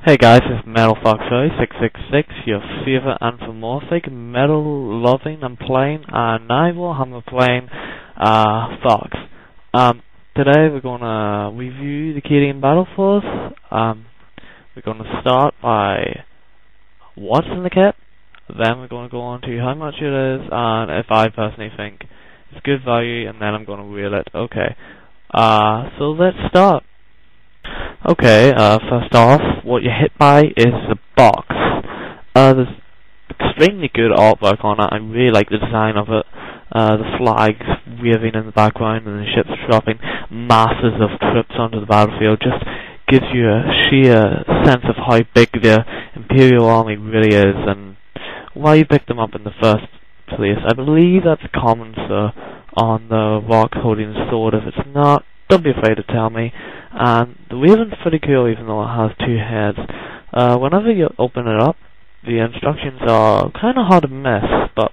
Hey guys, it's MetalFox666, your favorite anthropomorphic, metal-loving and playing Warhammer playing Fox. Today we're gonna review the Cadian battleforce. We're gonna start by what's in the kit, then we're gonna go on to how much it is, and if I personally think it's good value, and then I'm gonna reel it. Okay, so let's start. Okay, first off, what you're hit by is the box. There's extremely good artwork on it. I really like the design of it. The flags waving in the background and the ships dropping masses of troops onto the battlefield just gives you a sheer sense of how big the Imperial Army really is and why you picked them up in the first place. I believe that's common, sir, on the rock holding the sword. If it's not, don't be afraid to tell me. And the waving's pretty cool, even though it has two heads. Whenever you open it up, the instructions are kind of hard to miss, but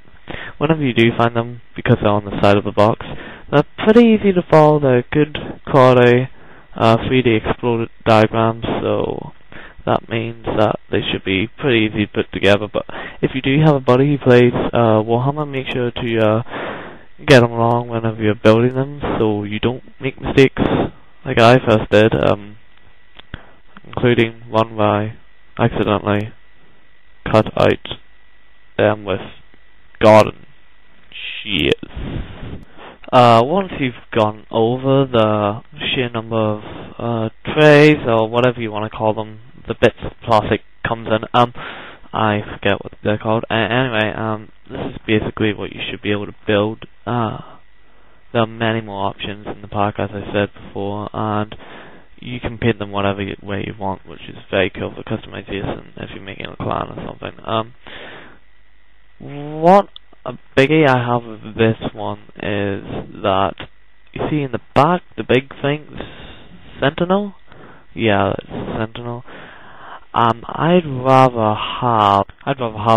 whenever you do find them, because they're on the side of the box, they're pretty easy to follow. They're good quality 3D exploded diagrams, so that means that they should be pretty easy to put together. But if you do have a buddy who plays Warhammer, make sure to get them along whenever you're building them, so you don't make mistakes like I first did, including one where I accidentally cut out them with garden shears. Once you've gone over the sheer number of trays, or whatever you want to call them, the bits of plastic comes in, I forget what they're called. Anyway, this is basically what you should be able to build. There are many more options in the pack, as I said before, and you can paint them whatever way you want, which is very cool for customization if you're making a clan or something. What a biggie I have with this one is that you see in the back the big thing, Sentinel. Yeah, it's a Sentinel. I'd rather have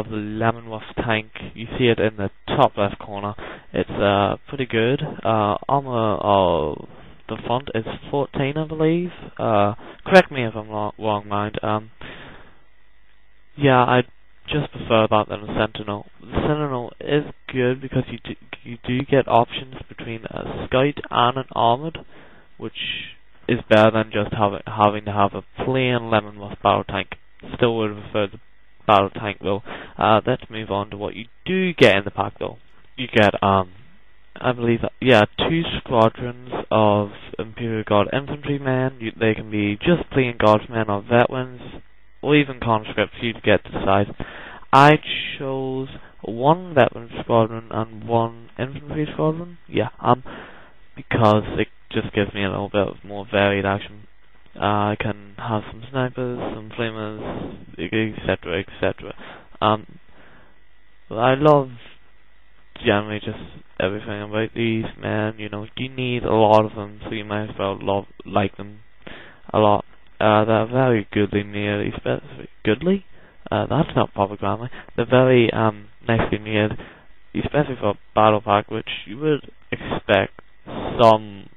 the Lemonwolf tank. You see it in the top left corner. It's pretty good. Armor of the front is 14, I believe. Correct me if I'm wrong, mind. Yeah, I just prefer that than a Sentinel. The Sentinel is good because you do get options between a scout and an armored, which is better than just having to have a plain Lemonwolf battle tank. Still would prefer the battle tank though. Let's move on to what you do get in the pack though. You get I believe 2 squadrons of Imperial Guard infantrymen. They can be just plain guardsmen or veterans, or even conscripts. You get to decide. I chose 1 veteran squadron and 1 infantry squadron. Yeah, because it just gives me a little bit of more varied action. I can have some snipers, some flamers, etc., etc. I love generally just everything about these men. You know, you need a lot of them, so you might as well like them a lot. They're very goodly made, especially goodly. That's not proper grammar. They're very nicely made, especially for a battle pack, which you would expect some,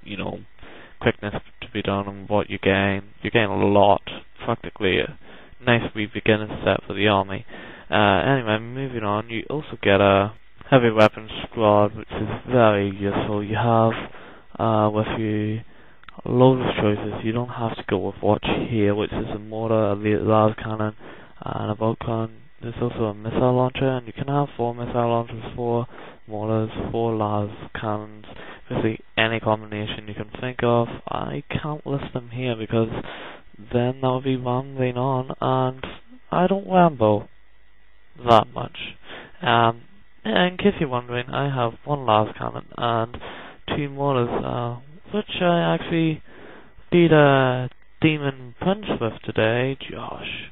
quickness to be done on what you gain. You gain a lot, practically a nice wee beginner set for the army. Anyway, moving on, you also get a heavy weapons squad, which is very useful. You have with you loads of choices. You don't have to go with what's here, which is a mortar, a las cannon, and a bolt cannon. There's also a missile launcher, and you can have 4 missile launchers, 4 mortars, 4 las cannons, basically any combination you can think of. I can't list them here because then that would be rambling on, and I don't ramble that much. In case you're wondering, I have 1 las cannon and 2 mortars, which I actually beat a demon punch with today, Josh.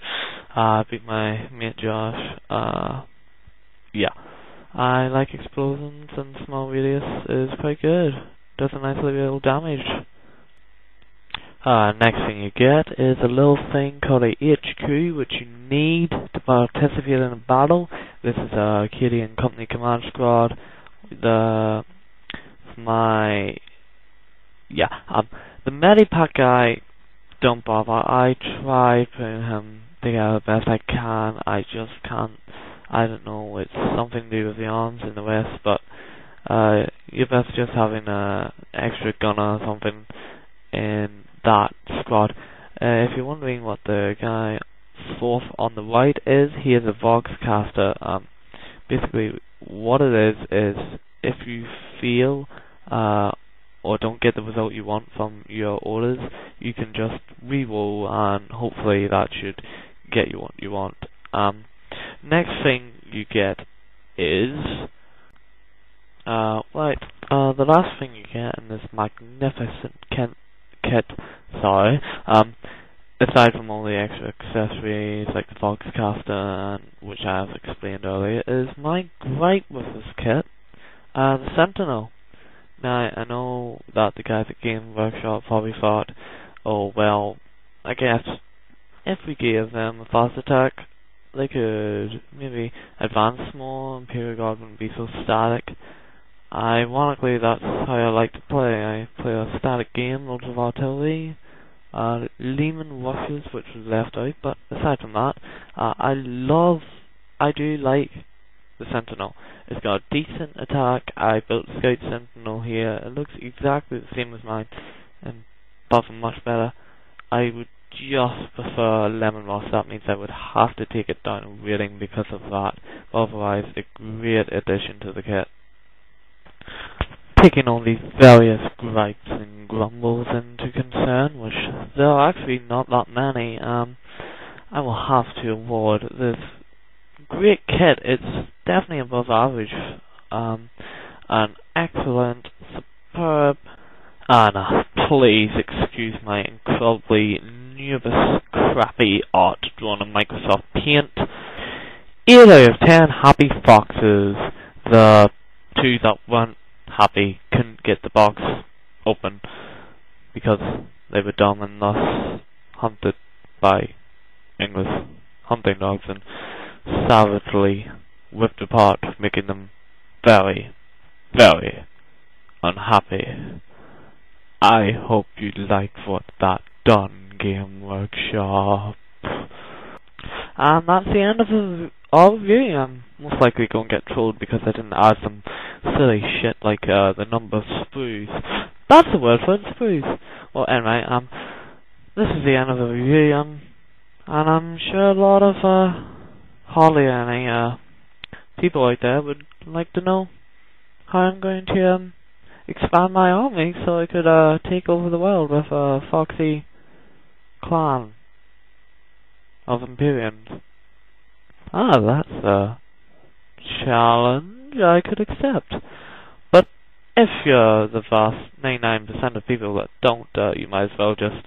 I beat my mate Josh. Yeah. I like explosions, and small radius is quite good. Does a nice little damage. Next thing you get is a little thing called a HQ, which you need to participate in a battle. This is a Cadian Company Command Squad. The Medipack guy, don't bother. I tried putting him together the best I can. I just can't. I don't know. It's something to do with the arms in the West, but you're best just having a extra gunner or something in that squad. If you're wondering what the guy fourth on the right is, he is a Voxcaster. Basically, what it is if you fail or don't get the result you want from your orders, you can just reroll and hopefully that should get you what you want. Next thing you get is the last thing you get in this magnificent kit, aside from all the extra accessories like the Voxcaster, which I have explained earlier, is my gripe with this kit, the Sentinel. Now, I know that the guys at Game Workshop probably thought, oh well, I guess if we gave them a fast attack, they could maybe advance more, Imperial Guard wouldn't be so static. Ironically, that's how I like to play. I play a static game, loads of artillery, Lehman rushes, which was left out, but aside from that, I do like the Sentinel. It's got a decent attack. I built Scout Sentinel here. It looks exactly the same as mine, and but much better. I would just prefer Lemon Moss. That means I would have to take it down a rating because of that. Otherwise, a great addition to the kit. Taking all these various gripes and grumbles into concern, which there are actually not that many, I will have to award this great kit. It's definitely above average, an excellent, superb, and please excuse my incredibly nervous, crappy art drawn on Microsoft Paint. 8 out of 10 happy foxes. The 2 that weren't happy couldn't get the box open because they were dumb and thus hunted by English hunting dogs and savagely ripped apart, making them very, very unhappy. I hope you liked what that done, Game Workshop. And that's the end of the review. I'm most likely going to get trolled because I didn't add some silly shit like the number of sprues. That's the word for it, sprues. Well, anyway, this is the end of the review, and I'm sure a lot of hardly any people out there would like to know how I'm going to expand my army so I could take over the world with a foxy clan of Imperians. That's a challenge I could accept. But if you're the vast 99% of people that don't, you might as well just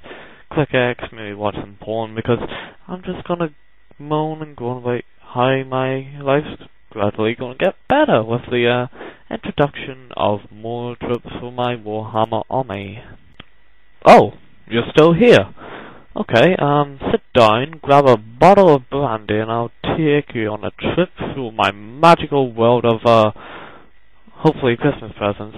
click X, maybe watch some porn, because I'm just gonna moan and groan about how my life's gradually gonna get better with the introduction of more troops for my Warhammer army. Oh, you're still here. Okay, sit down, grab a bottle of brandy, and I'll take you on a trip through my magical world of, hopefully Christmas presents.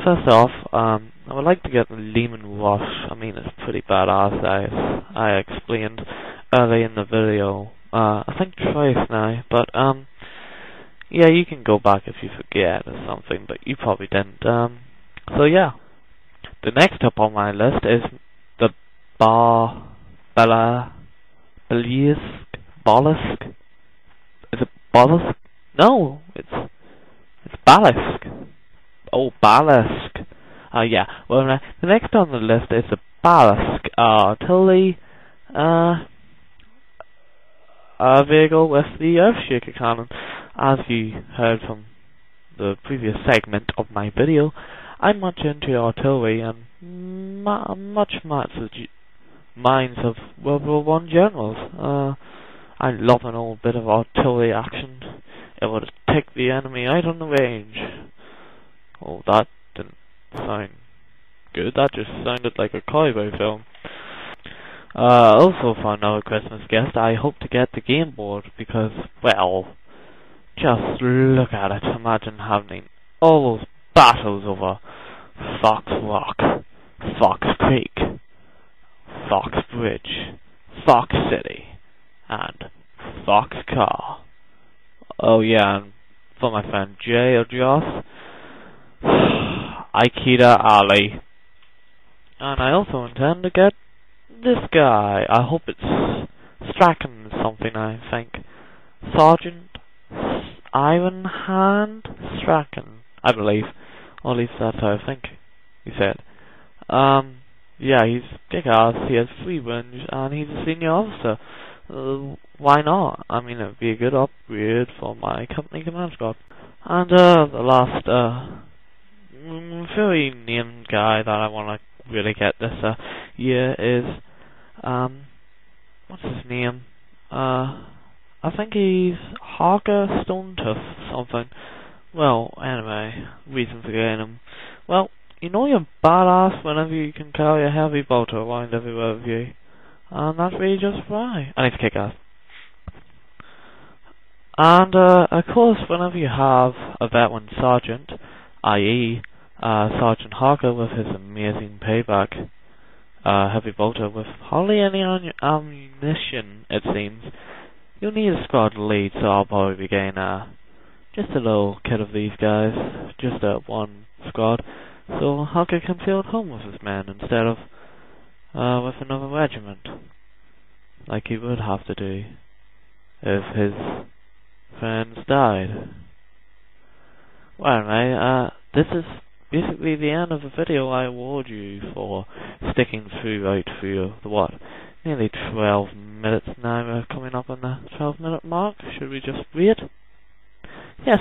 First off, I would like to get the Lehman Rush. I mean, it's pretty badass, as I explained early in the video. I think twice now, but, yeah, you can go back if you forget or something, but you probably didn't. So yeah. The next up on my list is the Ballast. Is it Ballast? No, it's Ballast. Oh, Ballast. Yeah. Well, the next on the list is the Ballast artillery vehicle with the Earthshaker cannon. As you heard from the previous segment of my video, I'm much into artillery and much the minds of World War I generals. I love an old bit of artillery action. It would take the enemy out on the range. Oh, that didn't sound good. That just sounded like a cowboy film. Also for another Christmas gift, I hope to get the game board because, well, just look at it. Imagine having all those battles over Fox Rock, Fox Creek, Fox Bridge, Fox City, Fox car. Oh yeah, and for my friend Jay or Joss, Aikida Ali. And I also intend to get this guy. I hope it's Strachan something, I think. Sergeant Iron Hand Strachan, I believe. Or at least that's how I think he said. Yeah, he's kick-ass, he has 3 wins, and he's a senior officer. Why not? I mean, it would be a good upgrade for my company command squad. And, the last, very named guy that I want to really get this, year is, what's his name? I think he's Harker Stonetooth something. Well, anyway, reason for getting him. Well, you know you're badass whenever you can carry a heavy bolter around everywhere with you. And that's really just right. And it's kick-ass. And, of course, whenever you have a veteran sergeant, i.e., Sergeant Harker with his amazing payback, heavy bolter with hardly any ammunition, it seems, you'll need a squad lead, so I'll probably be getting, just a little kit of these guys, just one squad, so Harker can feel at home with his men instead of with another regiment, like he would have to do if his friends died. Well, anyway, this is basically the end of the video. I award you for sticking right through the what? Nearly 12 minutes now. We're coming up on the 12-minute mark. Should we just wait? Yes,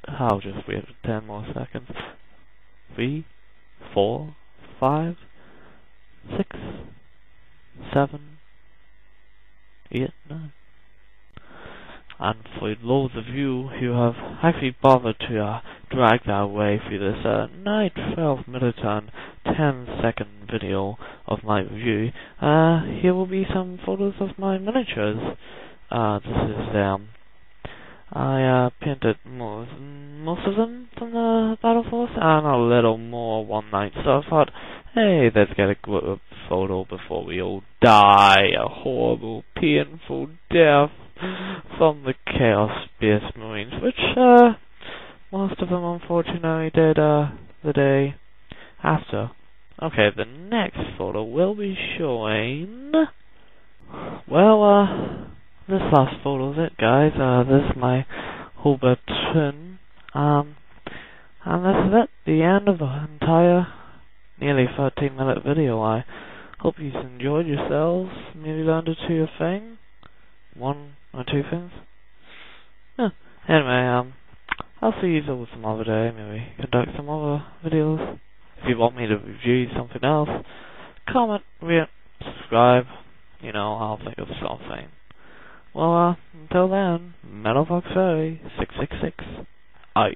I'll just wait 10 more seconds. 3, 4, 5, 6, 7, 8, 9. And for those of you who have actually bothered to drag their way through this 12-minute and 10-second video of my review, here will be some photos of my miniatures. This is I painted most of them from the battleforce and a little more one night, so I thought, hey, let's get a good photo before we all die a horrible, painful death from the Chaos Space Marines, which most of them unfortunately did the day after. Okay, the next photo will be showing, well, this last photo is it, guys. This is my Hobart twin, and this is it, the end of the entire nearly 13-minute video. I hope you enjoyed yourselves, maybe learned a two thing, 1 or 2 things. Anyway, I'll see you with some other day, maybe conduct some other videos. If you want me to review something else, comment, rate, subscribe, you know, I'll think of something. Well, until then, Metal Fox Fairy 666 out.